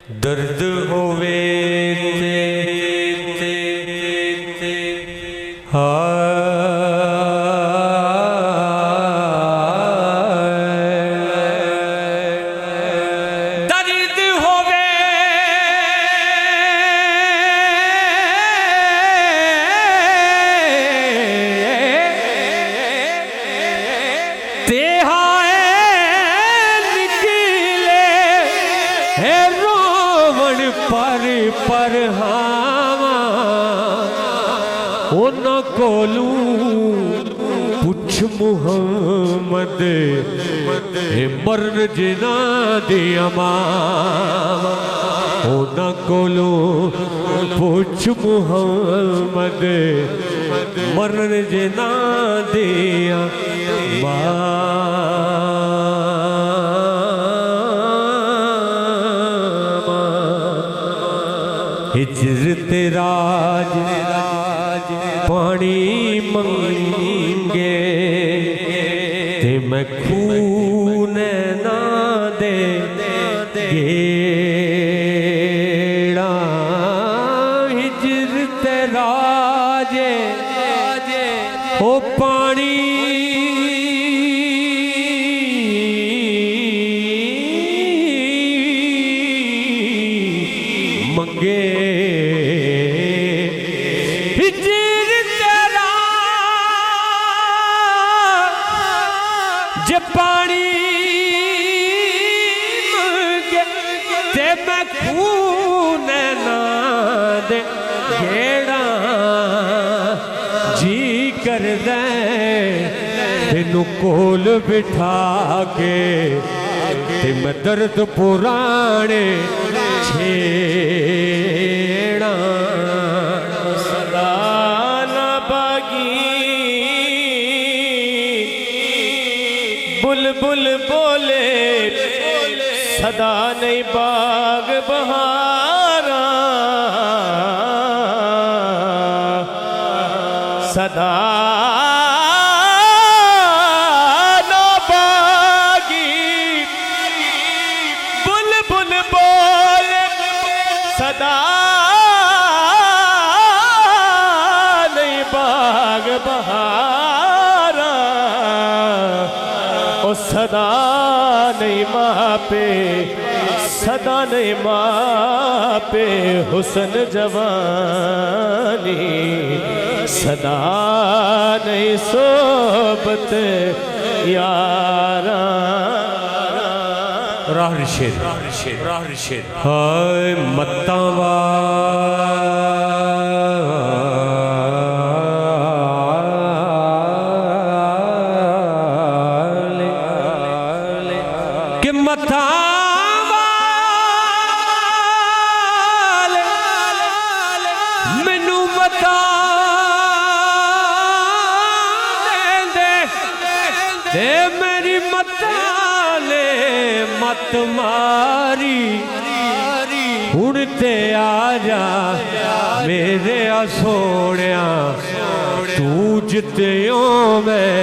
दर्द होवे दर्द होवे पर हावा न कोलू पुछ मुहम्मद मरण जिना दिया मावा न कोलू पुछ मुहम्मद मरण जिना दिया हिजरत राज पानी मंगे ते मैं खून ना दे गेड़ा हिजरत राज ओ पानी मंगे पानी मंगे ते मैं खून ना दे गेड़ा जी कर दे तेनू कोल बिठा के ते मैं दर्द पुराने छेड़ा सदा ना बागी बुलबुल बोले सदा नहीं बाग बहारा सदा ना बागी बुलबुल बोले सदा नहीं बाग बहारा ओ सदा नहीं मापे सदा नहीं मापे हुस्न जवानी सदा नहीं सोबत यारा राहशेर हाय मत्तावा मैनू बता दे मेरी मताले मत मारी हुण ते आ जा मेरे सोनिया तू जित्ते मैं